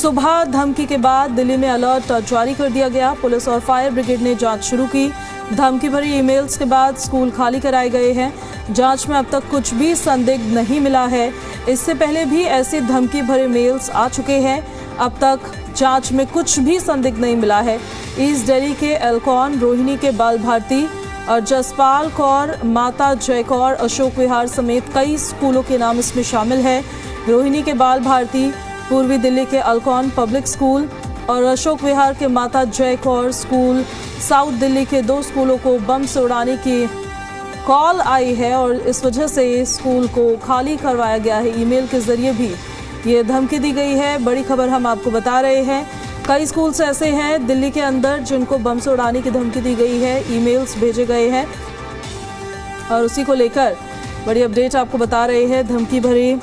सुबह धमकी के बाद दिल्ली में अलर्ट जारी कर दिया गया। पुलिस और फायर ब्रिगेड ने जांच शुरू की। धमकी भरी ईमेल्स के बाद स्कूल खाली कराए गए हैं। जांच में अब तक कुछ भी संदिग्ध नहीं मिला है। इससे पहले भी ऐसे धमकी भरे मेल्स आ चुके हैं। अब तक जांच में कुछ भी संदिग्ध नहीं मिला है। ईस्ट दिल्ली के एल्कॉन, रोहिणी के बाल भारती और जसपाल कौर, माता जय कौर, अशोक विहार समेत कई स्कूलों के नाम इसमें शामिल है। रोहिणी के बाल भारती पूर्वी दिल्ली के अल्कॉन पब्लिक स्कूल और अशोक विहार के माता जय कौर स्कूल, साउथ दिल्ली के 2 स्कूलों को बम से उड़ाने की कॉल आई है और इस वजह से स्कूल को खाली करवाया गया है। ईमेल के जरिए भी ये धमकी दी गई है। बड़ी खबर हम आपको बता रहे हैं। कई स्कूल्स ऐसे हैं दिल्ली के अंदर जिनको बम से उड़ाने की धमकी दी गई है, ईमेल्स भेजे गए हैं और उसी को लेकर बड़ी अपडेट आपको बता रहे हैं। धमकी भरी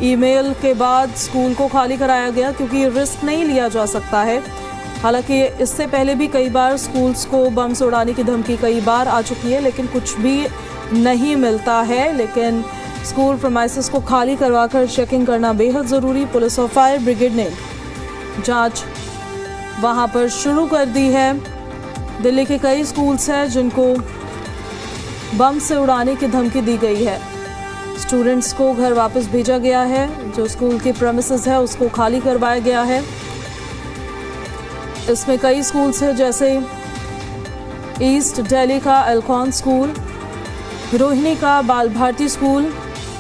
ईमेल के बाद स्कूल को खाली कराया गया क्योंकि रिस्क नहीं लिया जा सकता है। हालांकि इससे पहले भी कई बार स्कूल्स को बम से उड़ाने की धमकी कई बार आ चुकी है, लेकिन कुछ भी नहीं मिलता है। लेकिन स्कूल प्रीमाइसेस को खाली करवाकर चेकिंग करना बेहद ज़रूरी। पुलिस और फायर ब्रिगेड ने जांच वहां पर शुरू कर दी है। दिल्ली के कई स्कूल्स हैं जिनको बम से उड़ाने की धमकी दी गई है। स्टूडेंट्स को घर वापस भेजा गया है। जो स्कूल के प्रीमाइसेस है उसको खाली करवाया गया है। इसमें कई स्कूल्स हैं जैसे ईस्ट दिल्ली का एल्कॉन स्कूल, रोहिणी का बाल भारती स्कूल,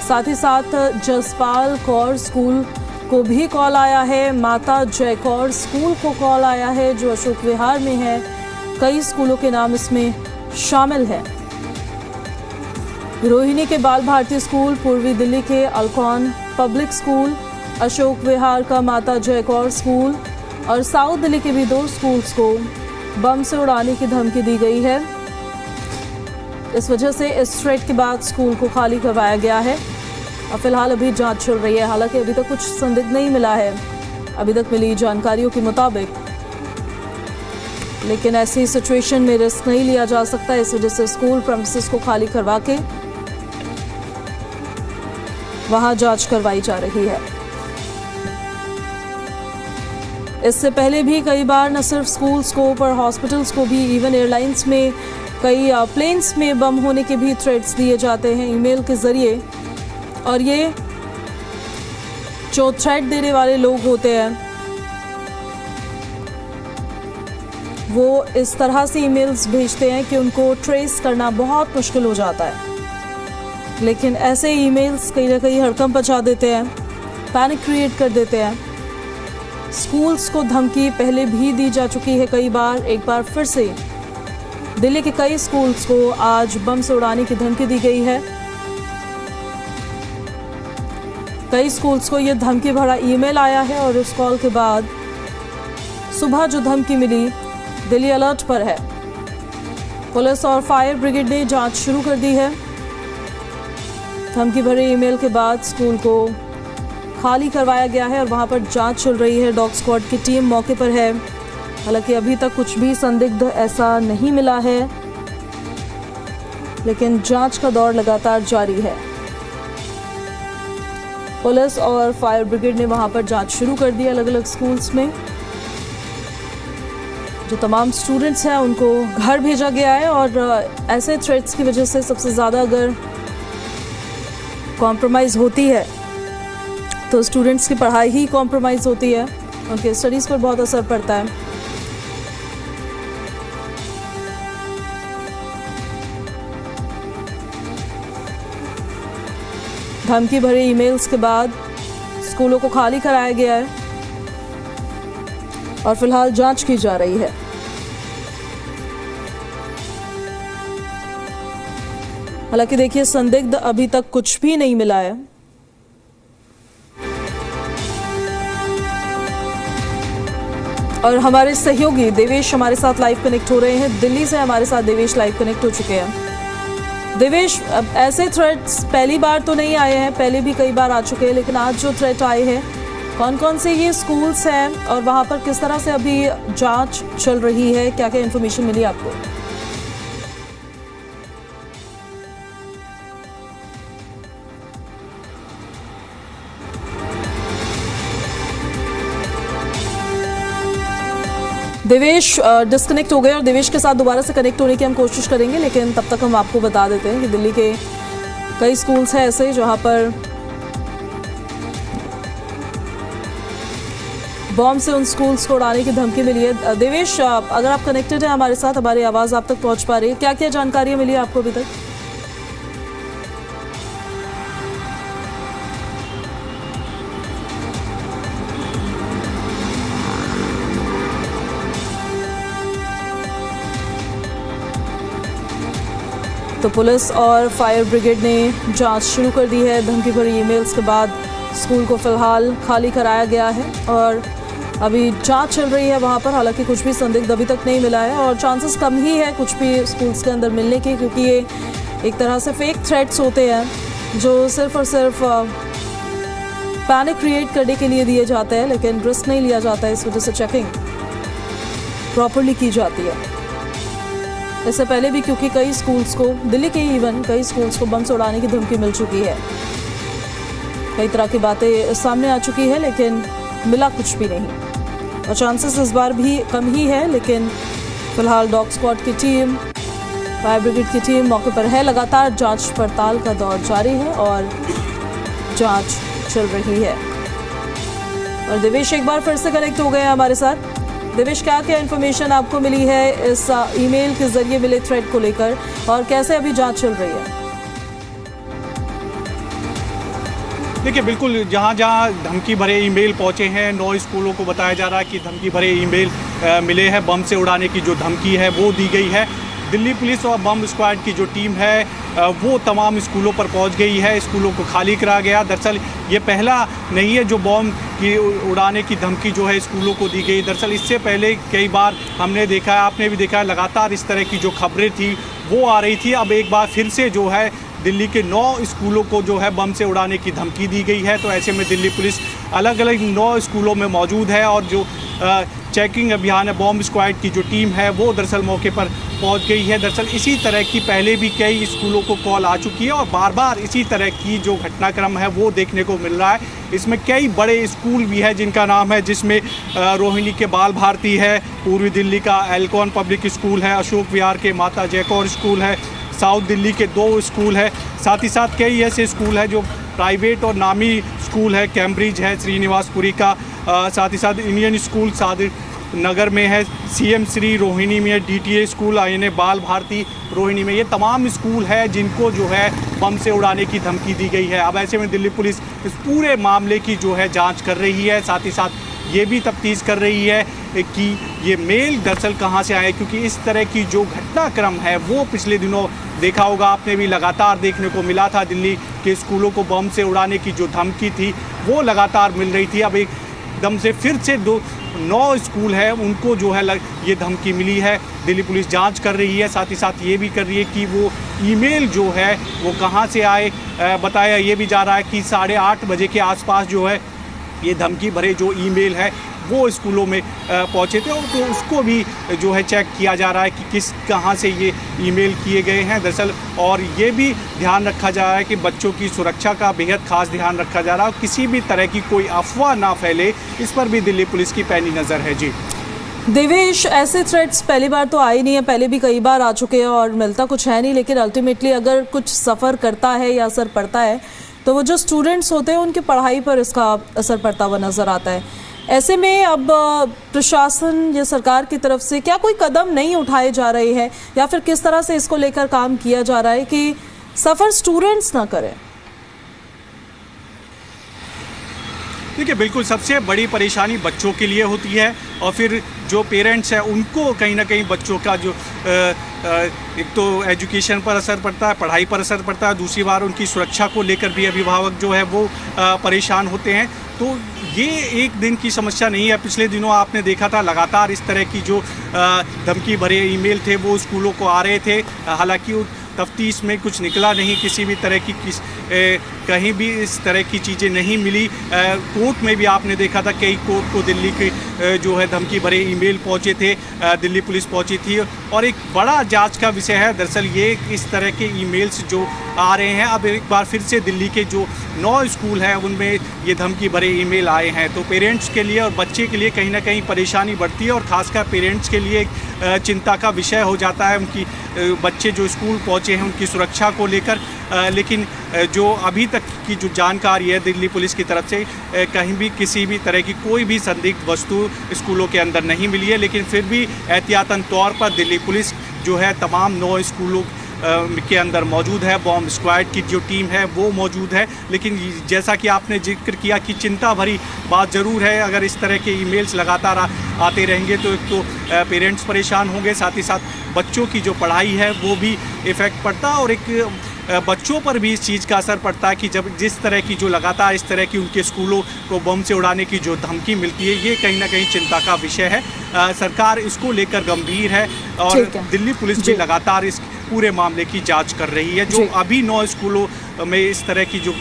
साथ ही साथ जसपाल कौर स्कूल को भी कॉल आया है। माता जय कौर स्कूल को कॉल आया है जो अशोक विहार में है। कई स्कूलों के नाम इसमें शामिल है। रोहिणी के बाल भारती स्कूल, पूर्वी दिल्ली के Alcon public school, Ashok Vihar का माता जय कौर स्कूल और साउथ दिल्ली के भी 2 स्कूल्स को बम से उड़ाने की धमकी दी गई है। इस वजह से इस थ्रेट के बाद स्कूल को खाली करवाया गया है और फिलहाल अभी जांच चल रही है। हालांकि अभी तक कुछ संदिग्ध नहीं मिला है अभी तक मिली जानकारियों के मुताबिक, लेकिन ऐसी सिचुएशन में रिस्क नहीं लिया जा सकता। इस वजह से स्कूल प्रीमाइसेस को खाली करवा के वहां जांच करवाई जा रही है। इससे पहले भी कई बार न सिर्फ स्कूल्स को पर हॉस्पिटल्स को भी, इवन एयरलाइंस में कई प्लेन्स में बम होने के भी थ्रेट्स दिए जाते हैं ईमेल के जरिए। और ये जो थ्रेट देने वाले लोग होते हैं वो इस तरह से ईमेल्स भेजते हैं कि उनको ट्रेस करना बहुत मुश्किल हो जाता है। लेकिन ऐसे ईमेल्स कहीं ना कहीं हड़कंप मचा देते हैं, पैनिक क्रिएट कर देते हैं। स्कूल्स को धमकी पहले भी दी जा चुकी है कई बार। एक बार फिर से दिल्ली के कई स्कूल्स को आज बम से उड़ाने की धमकी दी गई है। कई स्कूल्स को यह धमकी भरा ईमेल आया है और उस कॉल के बाद सुबह जो धमकी मिली, दिल्ली अलर्ट पर है। पुलिस और फायर ब्रिगेड ने जांच शुरू कर दी है। धमकी भरे ईमेल के बाद स्कूल को खाली करवाया गया है और वहां पर जांच चल रही है। डॉग स्क्वाड की टीम मौके पर है। हालांकि अभी तक कुछ भी संदिग्ध ऐसा नहीं मिला है, लेकिन जांच का दौर लगातार जारी है। पुलिस और फायर ब्रिगेड ने वहां पर जांच शुरू कर दी अलग अलग स्कूल्स में। जो तमाम स्टूडेंट्स हैं उनको घर भेजा गया है और ऐसे थ्रेट्स की वजह से सबसे ज़्यादा अगर कॉम्प्रोमाइज़ होती है तो स्टूडेंट्स की पढ़ाई ही कॉम्प्रोमाइज़ होती है, उनके स्टडीज़ पर बहुत असर पड़ता है। धमकी भरे ईमेल्स के बाद स्कूलों को खाली कराया गया है और फिलहाल जांच की जा रही है। हालांकि देखिए, संदिग्ध अभी तक कुछ भी नहीं मिला है। और हमारे सहयोगी देवेश हमारे साथ लाइव कनेक्ट हो रहे हैं। दिल्ली से हमारे साथ देवेश लाइव कनेक्ट हो चुके हैं। देवेश, ऐसे थ्रेट्स पहली बार तो नहीं आए हैं, पहले भी कई बार आ चुके हैं, लेकिन आज जो थ्रेट आए हैं, कौन कौन से ये स्कूल्स हैं और वहां पर किस तरह से अभी जांच चल रही है, क्या क्या इन्फॉर्मेशन मिली आपको? देवेश डिस्कनेक्ट हो गए और देवेश के साथ दोबारा से कनेक्ट होने की हम कोशिश करेंगे, लेकिन तब तक हम आपको बता देते हैं कि दिल्ली के कई स्कूल्स हैं ऐसे जहां पर बॉम्ब से उन स्कूल्स को उड़ाने की धमकी मिली है। देवेश, अगर आप कनेक्टेड हैं हमारे साथ, हमारी आवाज़ आप तक पहुंच पा रही है, क्या क्या जानकारियां मिली है आपको अभी तक? तो पुलिस और फायर ब्रिगेड ने जांच शुरू कर दी है। धमकी भरी ईमेल्स के बाद स्कूल को फिलहाल खाली कराया गया है और अभी जांच चल रही है वहां पर। हालांकि कुछ भी संदिग्ध अभी तक नहीं मिला है और चांसेस कम ही है कुछ भी स्कूल्स के अंदर मिलने के, क्योंकि ये एक तरह से फेक थ्रेट्स होते हैं जो सिर्फ और सिर्फ पैनिक क्रिएट करने के लिए दिए जाते हैं, लेकिन रिस्क नहीं लिया जाता है। इस वजह से चेकिंग प्रॉपरली की जाती है। इससे पहले भी क्योंकि कई स्कूल्स को, दिल्ली के इवन कई स्कूल्स को बम से उड़ाने की धमकी मिल चुकी है, कई तरह की बातें सामने आ चुकी है, लेकिन मिला कुछ भी नहीं। और चांसेस इस बार भी कम ही है, लेकिन फिलहाल डॉग स्क्वाड की टीम, फायर ब्रिगेड की टीम मौके पर है। लगातार जांच पड़ताल का दौर जारी है और जांच चल रही है। और देवेश एक बार फिर से कनेक्ट हो गए हैं हमारे साथ। देवेश, क्या क्या इन्फॉर्मेशन आपको मिली है इस ईमेल के जरिए मिले थ्रेड को लेकर और कैसे अभी जांच चल रही है? देखिए, बिल्कुल जहाँ जहाँ धमकी भरे ईमेल पहुँचे हैं, 9 स्कूलों को बताया जा रहा है कि धमकी भरे ईमेल मिले हैं। बम से उड़ाने की जो धमकी है वो दी गई है। दिल्ली पुलिस और बम स्क्वाड की जो टीम है वो तमाम स्कूलों पर पहुंच गई है। स्कूलों को खाली कराया गया। दरअसल ये पहला नहीं है जो बम की उड़ाने की धमकी जो है स्कूलों को दी गई। दरअसल इससे पहले कई बार हमने देखा है, आपने भी देखा है, लगातार इस तरह की जो खबरें थी वो आ रही थी। अब एक बार फिर से जो है दिल्ली के 9 स्कूलों को जो है बम से उड़ाने की धमकी दी गई है। तो ऐसे में दिल्ली पुलिस अलग अलग 9 स्कूलों में मौजूद है और जो चेकिंग अभियान है, बॉम्ब स्क्वाड की जो टीम है वो दरअसल मौके पर पहुंच गई है। दरअसल इसी तरह की पहले भी कई स्कूलों को कॉल आ चुकी है और बार बार इसी तरह की जो घटनाक्रम है वो देखने को मिल रहा है। इसमें कई बड़े स्कूल भी है जिनका नाम है, जिसमें रोहिणी के बाल भारती है, पूर्वी दिल्ली का एल्कॉन पब्लिक स्कूल है, अशोक विहार के माता जयकौर स्कूल है, साउथ दिल्ली के 2 स्कूल है, साथ ही साथ कई ऐसे स्कूल है जो प्राइवेट और नामी स्कूल है, कैम्ब्रिज है श्रीनिवासपुरी का, साथ ही साथ इंडियन स्कूल सादिक नगर में है, सीएम श्री रोहिणी में है, डीटीए स्कूल यानी बाल भारती रोहिणी में। ये तमाम स्कूल है जिनको जो है बम से उड़ाने की धमकी दी गई है। अब ऐसे में दिल्ली पुलिस इस पूरे मामले की जो है जांच कर रही है, साथ ही साथ ये भी तफ्तीश कर रही है कि ये मेल दरअसल कहाँ से आए, क्योंकि इस तरह की जो घटनाक्रम है वो पिछले दिनों देखा होगा आपने भी, लगातार देखने को मिला था। दिल्ली के स्कूलों को बम से उड़ाने की जो धमकी थी वो लगातार मिल रही थी। अब एकदम से फिर से 9 स्कूल है उनको जो है ये धमकी मिली है। दिल्ली पुलिस जांच कर रही है, साथ ही साथ ये भी कर रही है कि वो ईमेल जो है वो कहाँ से आए। बताया ये भी जा रहा है कि 8:30 बजे के आसपास जो है ये धमकी भरे जो ईमेल है वो स्कूलों में पहुंचे थे और तो उसको भी जो है चेक किया जा रहा है कि कहाँ से ये ईमेल किए गए हैं दरअसल। और ये भी ध्यान रखा जा रहा है कि बच्चों की सुरक्षा का बेहद खास ध्यान रखा जा रहा है और किसी भी तरह की कोई अफवाह ना फैले, इस पर भी दिल्ली पुलिस की पैनी नज़र है। जी देवेश, ऐसे थ्रेट्स पहली बार तो आए नहीं है, पहले भी कई बार आ चुके हैं और मिलता कुछ है नहीं, लेकिन अल्टीमेटली अगर कुछ सफ़र करता है या असर पड़ता है तो वो जो स्टूडेंट्स होते हैं उनकी पढ़ाई पर इसका असर पड़ता हुआ नज़र आता है। ऐसे में अब प्रशासन या सरकार की तरफ से क्या कोई कदम नहीं उठाए जा रहे हैं या फिर किस तरह से इसको लेकर काम किया जा रहा है कि सफ़र स्टूडेंट्स ना करें? देखिए, बिल्कुल सबसे बड़ी परेशानी बच्चों के लिए होती है और फिर जो पेरेंट्स हैं उनको कहीं ना कहीं बच्चों का जो एक तो एजुकेशन पर असर पड़ता है, पढ़ाई पर असर पड़ता है, दूसरी बार उनकी सुरक्षा को लेकर भी अभिभावक जो है वो परेशान होते हैं। तो ये एक दिन की समस्या नहीं है। पिछले दिनों आपने देखा था लगातार इस तरह की जो धमकी भरे ईमेल थे वो स्कूलों को आ रहे थे। हालांकि तफ्तीश में कुछ निकला नहीं, किसी भी तरह की कहीं भी इस तरह की चीज़ें नहीं मिली। कोर्ट में भी आपने देखा था, कई कोर्ट को दिल्ली के जो है धमकी भरे ईमेल पहुंचे थे, दिल्ली पुलिस पहुंची थी। और एक बड़ा जांच का विषय है दरअसल ये, इस तरह के ईमेल्स जो आ रहे हैं। अब एक बार फिर से दिल्ली के जो 9 स्कूल हैं उनमें ये धमकी भरे ईमेल आए हैं, तो पेरेंट्स के लिए और बच्चे के लिए कहीं ना कहीं परेशानी बढ़ती है और ख़ासकर पेरेंट्स के लिए एक चिंता का विषय हो जाता है उनकी बच्चे जो स्कूल पहुंचे हैं उनकी सुरक्षा को लेकर। लेकिन जो अभी तक की जो जानकारी है दिल्ली पुलिस की तरफ से, कहीं भी किसी भी तरह की कोई भी संदिग्ध वस्तु स्कूलों के अंदर नहीं मिली है। लेकिन फिर भी एहतियातन तौर पर दिल्ली पुलिस जो है तमाम 9 स्कूलों के अंदर मौजूद है। बॉम्ब स्क्वाड की जो टीम है वो मौजूद है। लेकिन जैसा कि आपने जिक्र किया कि चिंता भरी बात ज़रूर है, अगर इस तरह के ईमेल्स लगातार आते रहेंगे तो एक तो पेरेंट्स परेशान होंगे, साथ ही साथ बच्चों की जो पढ़ाई है वो भी इफ़ेक्ट पड़ता है और एक बच्चों पर भी इस चीज़ का असर पड़ता है कि जब जिस तरह की जो लगातार इस तरह की उनके स्कूलों को बम से उड़ाने की जो धमकी मिलती है, ये कहीं ना कहीं चिंता का विषय है। सरकार इसको लेकर गंभीर है और दिल्ली पुलिस भी लगातार इस पूरे मामले की जांच कर रही है। जो अभी 9 स्कूलों में इस तरह की जो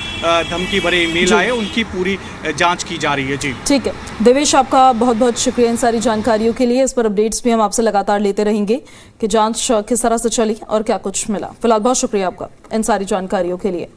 धमकी भरे ईमेल आए उनकी पूरी जांच की जा रही है। जी ठीक है देवेश, आपका बहुत बहुत शुक्रिया इन सारी जानकारियों के लिए। इस पर अपडेट्स भी हम आपसे लगातार लेते रहेंगे कि जांच किस तरह से चली और क्या कुछ मिला। फिलहाल बहुत शुक्रिया आपका इन सारी जानकारियों के लिए।